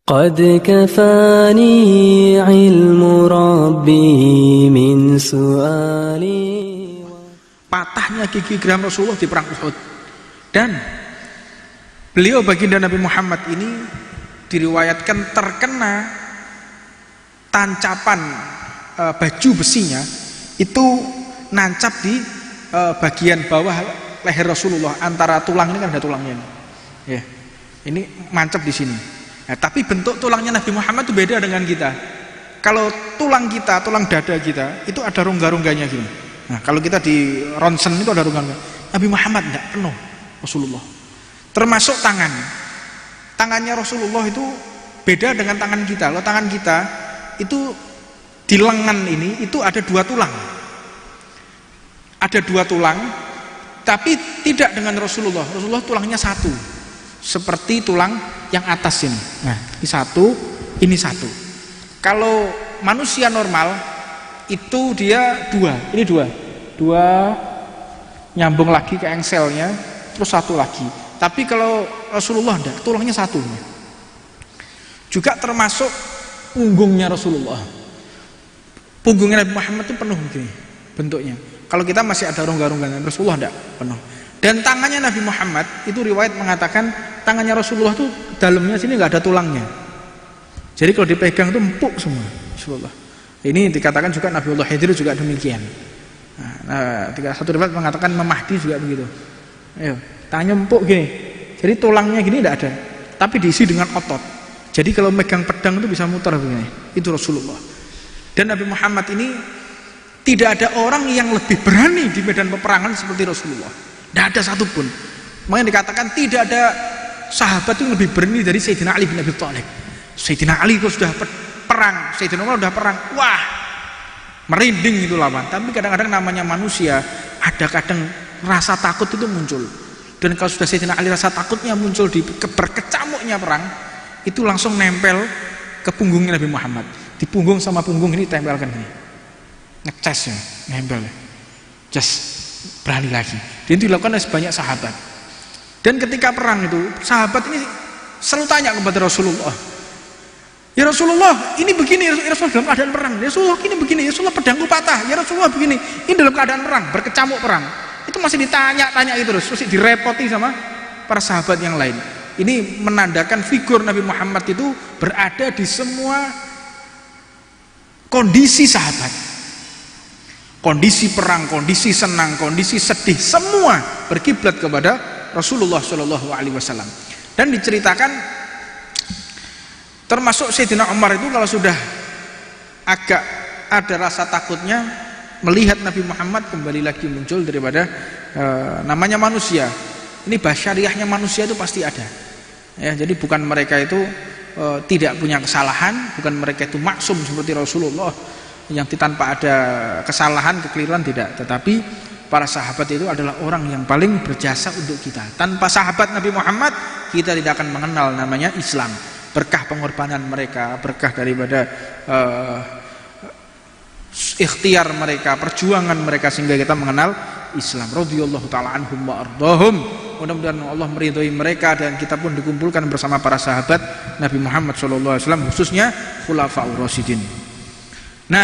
قد كفاني علم ربي من سؤالي. Patahnya gigi geram Rasulullah di perang Uhud, dan beliau baginda Nabi Muhammad ini diriwayatkan terkena tancapan baju besinya itu nancap di bagian bawah leher Rasulullah, antara tulang ini kan ada tulangnya ya, ini mancap di sini. Nah, tapi bentuk tulangnya Nabi Muhammad itu beda dengan kita. Kalau tulang kita, tulang dada kita itu ada rongga-rongganya gini. Nah, kalau kita di ronsen itu ada rongga. Nabi Muhammad tidak penuh Rasulullah. Termasuk tangannya Rasulullah itu beda dengan tangan kita. Kalau tangan kita itu di lengan ini itu ada dua tulang. Ada dua tulang, tapi tidak dengan Rasulullah. Rasulullah tulangnya satu, seperti tulang yang atas ini. Nah, ini satu. Kalau manusia normal itu dia ini dua nyambung lagi ke engselnya, terus satu lagi. Tapi kalau Rasulullah enggak, tulangnya satu. Juga termasuk punggungnya Rasulullah. Punggungnya Nabi Muhammad itu penuh begini bentuknya. Kalau kita masih ada rongga-rongganya, Rasulullah enggak penuh. Dan tangannya Nabi Muhammad itu riwayat mengatakan tangannya Rasulullah itu dalamnya sini nggak ada tulangnya. Jadi kalau dipegang itu empuk semua Rasulullah. Ini dikatakan juga Nabiullah Khidir juga demikian. Nah, satu riwayat mengatakan Mahdi juga begitu. Ayo, tangannya empuk gini. Jadi tulangnya gini tidak ada, tapi diisi dengan otot. Jadi kalau megang pedang itu bisa muter begini. Itu Rasulullah. Dan Nabi Muhammad ini tidak ada orang yang lebih berani di medan peperangan seperti Rasulullah. Tidak ada satupun. Makanya dikatakan tidak ada sahabat yang lebih berani dari Sayyidina Ali bin Abi Thalib. Sayyidina Ali itu sudah perang, Sayyidina Umar sudah perang, wah merinding itu lawan. Tapi kadang-kadang namanya manusia, ada kadang rasa takut itu muncul. Dan kalau sudah Sayyidina Ali rasa takutnya muncul di berkecamuknya perang, itu langsung nempel ke punggungnya Nabi Muhammad. Di punggung sama punggung ini tempelkan ini, ngecas ya, nempel, just berani lagi. Dan itu dilakukan oleh sebanyak sahabat. Dan ketika perang itu, sahabat ini selalu tanya kepada Rasulullah, ya Rasulullah, ini begini, ya Rasulullah dalam keadaan perang. Ya Rasulullah, ini begini, ya Rasulullah pedangku patah. Ya Rasulullah begini, ini dalam keadaan perang, berkecamuk perang. Itu masih ditanya-tanya itu terus direpoti sama para sahabat yang lain. Ini menandakan figur Nabi Muhammad itu berada di semua kondisi sahabat. Kondisi perang, kondisi senang, kondisi sedih, semua berkiblat kepada Rasulullah Shallallahu Alaihi Wasallam. Dan diceritakan termasuk Sayyidina Umar itu kalau sudah agak ada rasa takutnya melihat Nabi Muhammad kembali lagi muncul daripada namanya manusia. Ini basyariahnya manusia itu pasti ada. Ya, jadi bukan mereka itu tidak punya kesalahan, bukan mereka itu maksum seperti Rasulullah yang tanpa ada kesalahan, kekeliruan, tidak. Tetapi para sahabat itu adalah orang yang paling berjasa untuk kita. Tanpa sahabat Nabi Muhammad kita tidak akan mengenal namanya Islam. Berkah pengorbanan mereka, berkah daripada ikhtiar mereka, perjuangan mereka, sehingga kita mengenal Islam. Radhiyallahu taala anhum wa ardhahum. Mudah-mudahan Allah meridhai mereka dan kita pun dikumpulkan bersama para sahabat Nabi Muhammad sallallahu alaihi wasallam, khususnya khulafaur rasyidin. Nah,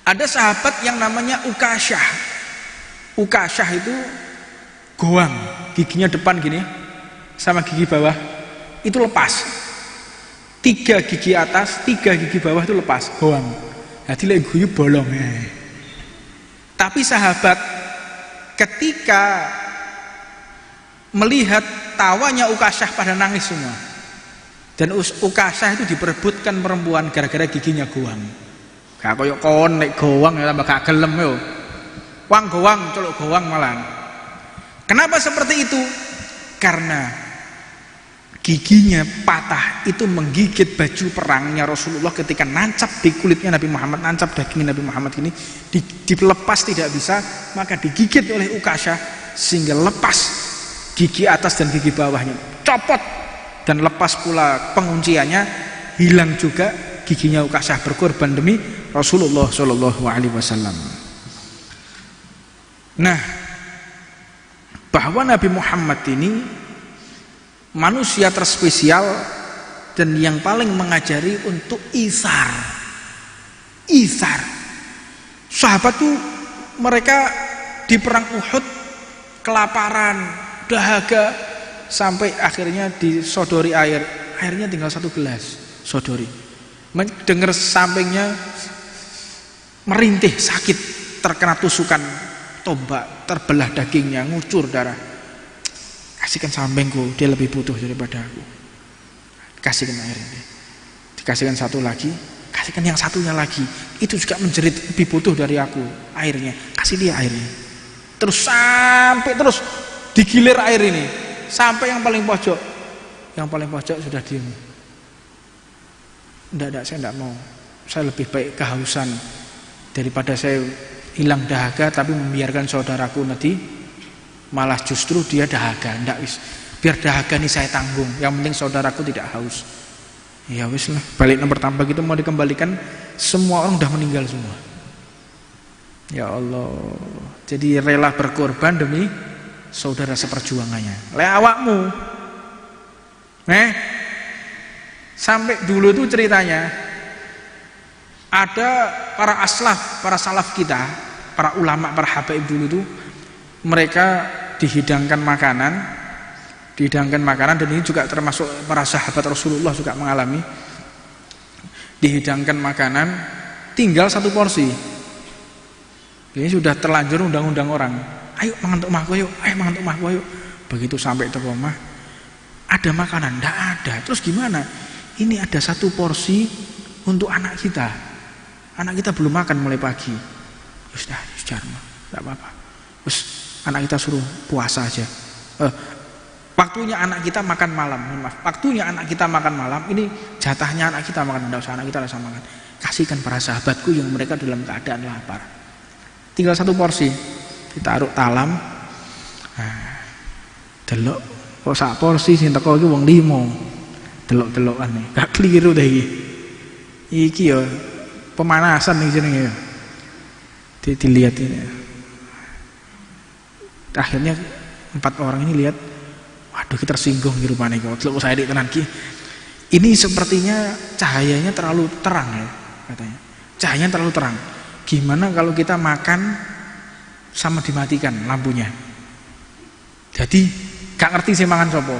ada sahabat yang namanya Ukasyah. Ukasyah itu goang, giginya depan gini sama gigi bawah itu lepas. 3 gigi atas, 3 gigi bawah itu lepas, goang. Jadi lek guyu bolong. Tapi sahabat ketika melihat tawanya Ukasyah pada nangis semua. Dan Ukasyah itu diperebutkan perempuan gara-gara giginya goang. Gak koyo kon nek goang ya tambah gak gelem yo. Wang goang, colok goang malah. Kenapa seperti itu? Karena giginya patah itu menggigit baju perangnya Rasulullah ketika nancap di kulitnya Nabi Muhammad, nancap daging Nabi Muhammad ini dilepas tidak bisa, maka digigit oleh Ukasyah sehingga lepas gigi atas dan gigi bawahnya, copot dan lepas pula pengunciannya, hilang juga giginya Ukasyah, berkorban demi Rasulullah Shallallahu Alaihi Wasallam. Nah, bahwa Nabi Muhammad ini manusia terspesial dan yang paling mengajari untuk isar. Sahabat tuh mereka di perang Uhud kelaparan, dahaga, sampai akhirnya disodori airnya tinggal 1 gelas, sodori. Dengar sampingnya merintih, sakit, terkena tusukan tombak, terbelah dagingnya, ngucur darah. Kasihkan sampingku, dia lebih butuh daripada aku. Kasihkan air ini. Dikasihkan satu lagi, kasihkan yang satunya lagi. Itu juga menjerit, lebih butuh dari aku airnya. Kasih dia airnya. Terus sampai terus digilir air ini sampai yang paling pojok. Yang paling pojok sudah diam. Enggak, saya enggak mau. Saya lebih baik kehausan daripada saya hilang dahaga tapi membiarkan saudaraku nanti malah justru dia dahaga. Enggak wis. Biar dahaga ini saya tanggung. Yang penting saudaraku tidak haus. Ya wis lah. Balik nomor tambah gitu mau dikembalikan, semua orang udah meninggal semua. Ya Allah. Jadi rela berkorban demi saudara seperjuangannya. Le awakmu. Sampai dulu tuh ceritanya ada para aslaf, para salaf kita, para ulama, para habaib dulu tuh mereka dihidangkan makanan dan ini juga termasuk para sahabat Rasulullah juga mengalami. Dihidangkan makanan tinggal 1 porsi. Ini sudah terlanjur undang-undang orang. Ayo mangan untuk omahku, ayo. Begitu sampai ke rumah ada makanan, enggak ada. Terus gimana? Ini ada 1 porsi untuk anak kita. Anak kita belum makan mulai pagi. Sudah, enggak apa-apa. Terus anak kita suruh puasa aja. Waktunya anak kita makan malam. Waktunya anak kita makan malam. Ini jatahnya anak kita makan. Enggak usah anak kita rasa makan. Kasihkan para sahabatku yang mereka dalam keadaan lapar. Tinggal 1 porsi. Ditaruh talam. Delok kok sak porsi sing teko iki wong 5. Delok-delokan nih. Gak keliru deh iki. Iki ya pemanasan nih jenenge ya. Dilihat ini. Akhirnya 4 orang ini lihat, waduh kita tersinggung di rupanya kalau saya di tenan ki. Ini sepertinya cahayanya terlalu terang ya katanya. Cahayanya terlalu terang. Gimana kalau kita makan sama dimatikan lampunya? Jadi gak ngerti sih mangan sopo.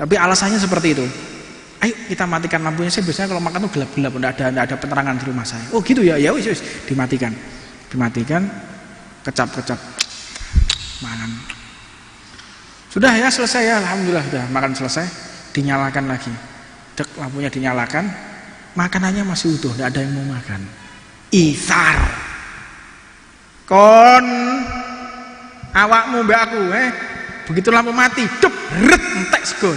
Tapi alasannya seperti itu. Ayo kita matikan lampunya. Saya biasanya kalau makan tuh gelap-gelap, enggak ada penerangan di rumah saya. Oh gitu ya, ya wis dimatikan. Kecap-kecap. Mangan. Sudah ya selesai ya, alhamdulillah sudah makan selesai. Dinyalakan lagi. Dek, lampunya dinyalakan. Makanannya masih utuh, enggak ada yang mau makan. Isar. Kon awakmu mbak aku begitu lampu mati dep ret entek sego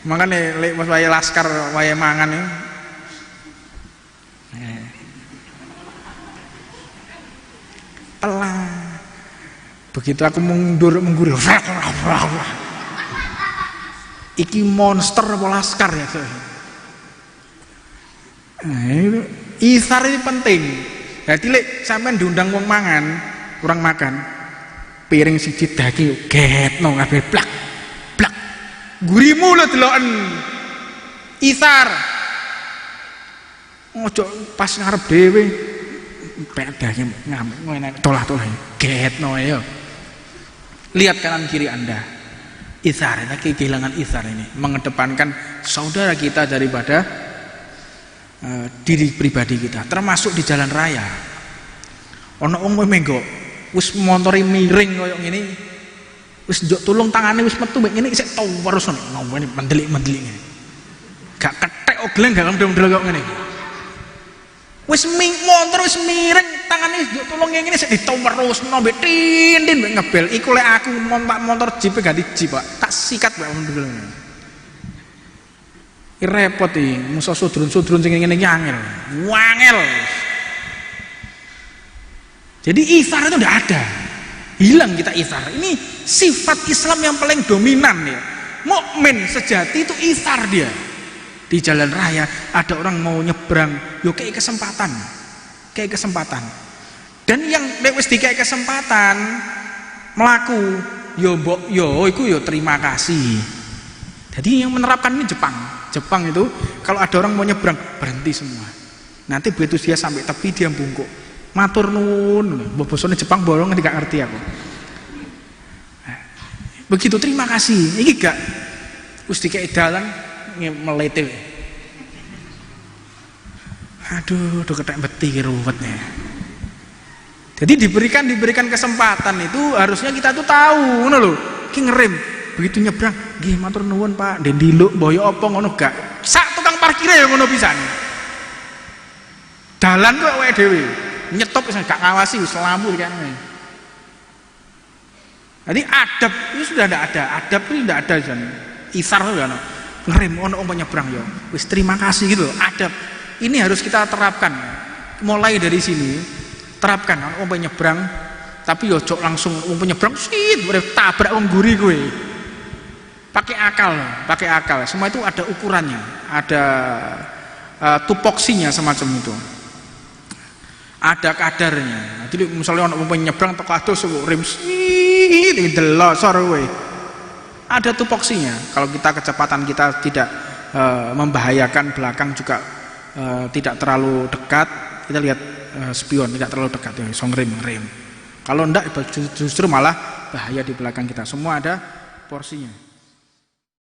makanya lek pas waya laskar waya mangan pelan begitu aku mengguril iki monster apa laskar ya itu isar ini penting. Jadi lek sampean diundang wong mangan, kurang makan, piring siji daging getno kabeh blak. Gurimu lho deloken. Isar. Ojo pas ngarep dhewe pedahnya ngamuk ngene tolah-tolah getno ya. Lihat kanan kiri Anda. Isar, ini kehilangan isar ini, mengedepankan saudara kita daripada diri pribadi kita, termasuk di jalan raya. Ono wong menggo wis montore miring koyo ngene, wis njuk tulung tangane wis metu mek ngene isih tau terus ngene mendelik-mendelik ngene. Gak kethek ogleng gak ndel-ndel kok ngene. Wis motor wis miring tangane wis njuk tulung ngene isih ditau terus mbek tin-tin mbek ngebel. Iku lek aku motor jeep ganti jeep, Pak. Tak sikat mbek ndel. Repot iki, musa sudrun-sudrun sing ngene iki angel. Wangel. Jadi isar itu enggak ada. Hilang kita isar. Ini sifat Islam yang paling dominan ya. Mukmin sejati itu isar dia. Di jalan raya ada orang mau nyebrang, yo kayak kesempatan. Dan yang wis dikai kesempatan melaku yo mbok yo iku yo terima kasih. Jadi yang menerapkan ini Jepang. Jepang itu kalau ada orang mau nyebrang berhenti semua. Nanti begitu dia sampai tepi dia bungkuk. Matur nuwun. Bosone Jepang bolong nggak ngerti aku. Begitu terima kasih. Iki gak wis dikek dalan melete. Aduh ketek beti ruwetnya. Jadi diberikan kesempatan itu harusnya kita tuh tahu ngono lho. Ki ngerem. Begitu nyebrang, nggih matur nuwun Pak, ndek ndiluk mboyo apa ngono gak. Sak tukang parkire ya ngono pisan. Dalan kok awake dhewe. Nyetop wis gak ngawasi wis lampu kene. Jadi adab itu sudah tidak ada. Adab itu tidak ada jan. Isar itu kan. Ngerem ono wong nyebrang ya. Wis terima kasih gitu. Adab. Ini harus kita terapkan. Mulai dari sini terapkan ono wong nyebrang tapi yo cok langsung wong nyebrang sit tabrak wong guri kowe. Pakai akal. Semua itu ada ukurannya, ada tupoksinya semacam itu. Ada kadarnya. Jadi misalnya orang mau nyebrang teko atus rem sit delosor kowe. Ada tupoksinya. Kalau kita kecepatan kita tidak membahayakan belakang juga tidak terlalu dekat, kita lihat spion tidak terlalu dekat ya, rem. Kalau enggak justru malah bahaya di belakang kita. Semua ada porsinya.